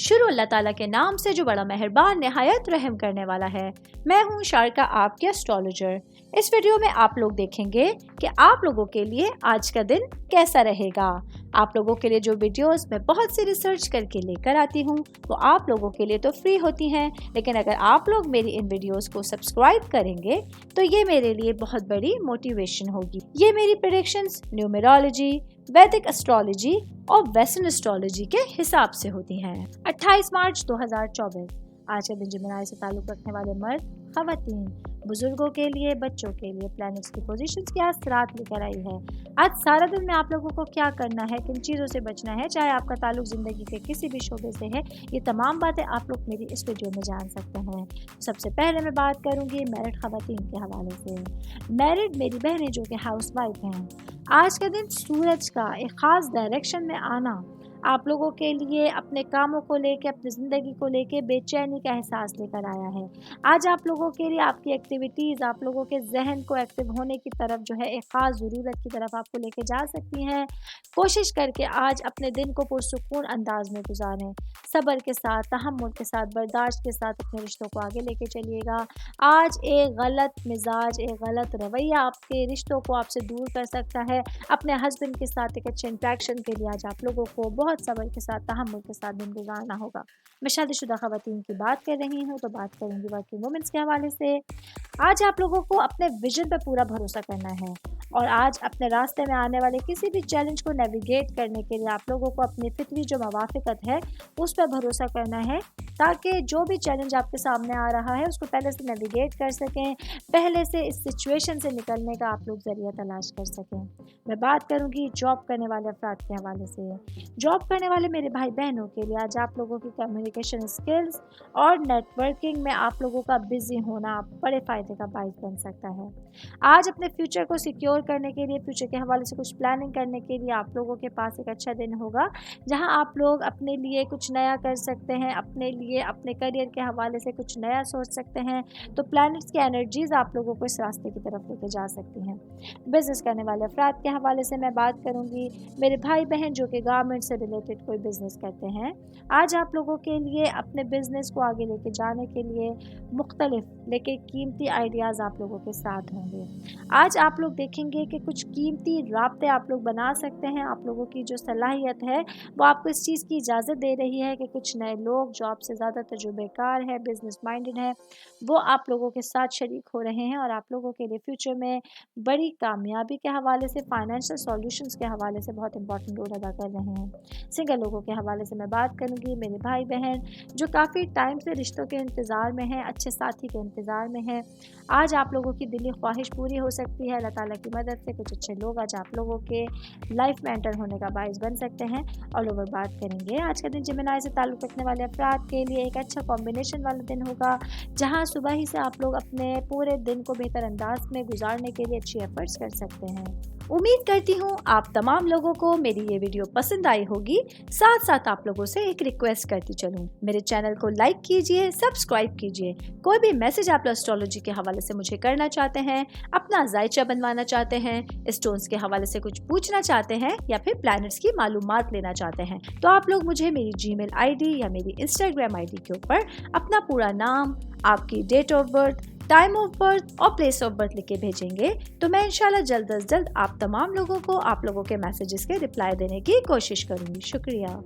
शुरू अल्लाह ताला के नाम से जो बड़ा मेहरबान निहायत रहम करने वाला है। मैं हूँ शारका, आपके एस्ट्रोलॉजर। इस वीडियो में आप लोग देखेंगे कि आप लोगों के लिए आज का दिन कैसा रहेगा। आप लोगों के लिए जो वीडियोस मैं बहुत सी रिसर्च करके लेकर आती हूँ वो आप लोगों के लिए तो फ्री होती हैं, लेकिन अगर आप लोग मेरी इन वीडियोस को सब्सक्राइब करेंगे तो ये मेरे लिए बहुत बड़ी मोटिवेशन होगी। ये मेरी प्रेडिक्शंस न्यूमेरोलॉजी, वैदिक एस्ट्रोलॉजी और वेस्टर्न एस्ट्रोलॉजी के हिसाब से होती हैं। 28 मार्च 2024 आज के दिन जिमिनाई से ताल्लुक़ रखने वाले मर्द, ख़वातीन, बुजुर्गों के लिए, बच्चों के लिए प्लैनेट्स की पोजीशंस क्या असरात लेकर आई है। आज सारा दिन में आप लोगों को क्या करना है, किन चीज़ों से बचना है, चाहे आपका ताल्लुक ज़िंदगी के किसी भी शोबे से है, ये तमाम बातें आप लोग मेरी इस वीडियो में जान सकते हैं। सबसे पहले मैं बात करूँगी मैरिड ख़वातीन के हवाले से। मैरिड मेरी बहनें जो कि हाउस वाइफ हैं, आज का दिन सूरज का एक ख़ास डायरेक्शन में आना आप लोगों के लिए अपने कामों को लेके, अपनी ज़िंदगी को लेके बेचैनी का एहसास लेकर आया है। आज आप लोगों के लिए आपकी एक्टिविटीज़ आप लोगों के जहन को एक्टिव होने की तरफ जो है एक ख़ास ज़रूरत की तरफ आपको लेके जा सकती हैं। कोशिश करके आज अपने दिन को पुरसुकून अंदाज में गुजारें, सब्र के साथ, तहम्मुल के साथ, बर्दाश्त के साथ अपने रिश्तों को आगे लेके चलिएगा। आज एक गलत मिजाज, एक गलत रवैया आपके रिश्तों को आपसे दूर कर सकता है। अपने हस्बैंड के साथ एक अच्छे इंटरेक्शन के लिए आज आप लोगों को बहुत सब्र के साथ, तहम्मुल के साथ दिन गुजारना होगा। मैं शादीशुदा ख़वातीन की बात कर रही हूँ तो बात करूँगी वर्किंग वुमेन्स के हवाले से। आज आप लोगों को अपने विजन पर पूरा भरोसा करना है और आज अपने रास्ते में आने वाले किसी भी चैलेंज को नेविगेट करने के लिए आप लोगों को अपनी फितरी जो मवाफ़िकत है उस पर भरोसा करना है, ताकि जो भी चैलेंज आपके सामने आ रहा है उसको पहले से नेविगेट कर सकें, पहले से इस सिचुएशन से निकलने का आप लोग ज़रिया तलाश कर सकें। मैं बात करूँगी जॉब करने वाले अफराद के हवाले से। जॉब करने वाले मेरे भाई बहनों के लिए आज आप लोगों की कम्युनिकेशन स्किल्स और नेटवर्किंग में आप लोगों का बिजी होना बड़े फ़ायदे का बाइस बन सकता है। आज अपने फ्यूचर को सिक्योर करने के लिए, फ्यूचर के हवाले से कुछ प्लानिंग करने के लिए आप लोगों के पास एक अच्छा दिन होगा, जहां आप लोग अपने लिए कुछ नया कर सकते हैं, अपने लिए, अपने करियर के हवाले से कुछ नया सोच सकते हैं। तो प्लैनेट्स की एनर्जीज़ आप लोगों को इस रास्ते की तरफ लेके जा सकती हैं। बिज़नेस करने वाले अफराद के हवाले से मैं बात करूँगी। मेरे भाई बहन जो कि गारमेंट से रिलेटेड कोई बिज़नेस करते हैं, आज आप लोगों के लिए अपने बिज़नेस को आगे लेके जाने के लिए मुख्तलिफ लेकिन कीमती आइडियाज़ आप लोगों के साथ होंगे। आज आप लोग देखेंगे कि कुछ कीमती राब्ते आप लोग बना सकते हैं। आप लोगों की जो सलाहियत है वो आपको इस चीज़ की इजाज़त दे रही है कि कुछ नए लोग जो आपसे ज़्यादा तजुर्बेकार है, बिज़नेस माइंडेड है, वो आप लोगों के साथ शरीक हो रहे हैं और आप लोगों के लिए फ्यूचर में बड़ी कामयाबी के हवाले से, फाइनेंशियल सॉल्यूशंस के हवाले से बहुत इंपॉर्टेंट रोल अदा कर रहे हैं। सिंगल लोगों के हवाले से मैं बात करूँगी। मेरे भाई बहन जो काफ़ी टाइम से रिश्तों के इंतज़ार में हैं, अच्छे साथी के इंतज़ार में हैं, आज आप लोगों की दिली ख्वाहिश पूरी हो सकती है। अल्लाह ताला की मदद से कुछ अच्छे लोग आज आप लोगों के लाइफ में एंटर होने का बाइस बन सकते हैं। ऑल ओवर बात करेंगे आज का दिन जिमिनाई से ताल्लुक़ रखने वाले अफराद के लिए एक अच्छा कॉम्बिनेशन वाला दिन होगा, जहां सुबह ही से आप लोग अपने पूरे दिन को बेहतर अंदाज में गुजारने के लिए अच्छी एफर्ट्स कर सकते हैं। उम्मीद करती हूँ आप तमाम लोगों को मेरी ये वीडियो पसंद आई होगी। साथ साथ आप लोगों से एक रिक्वेस्ट करती चलूँ, मेरे चैनल को लाइक कीजिए, सब्सक्राइब कीजिए। कोई भी मैसेज आप एस्ट्रोलॉजी के हवाले से मुझे करना चाहते हैं, अपना जायचा बनवाना चाहते हैं, स्टोन्स के हवाले से कुछ पूछना चाहते हैं या फिर प्लैनेट्स की मालूमात लेना चाहते हैं, तो आप लोग मुझे मेरी जीमेल आईडी या मेरी इंस्टाग्राम आईडी के ऊपर अपना पूरा नाम, आपकी date of birth, time of birth और प्लेस ऑफ बर्थ लिख के भेजेंगे तो मैं इंशाल्लाह जल्द अज जल्द आप तमाम लोगों को आप लोगों के मैसेजेस के रिप्लाई देने की कोशिश करूँगी। शुक्रिया।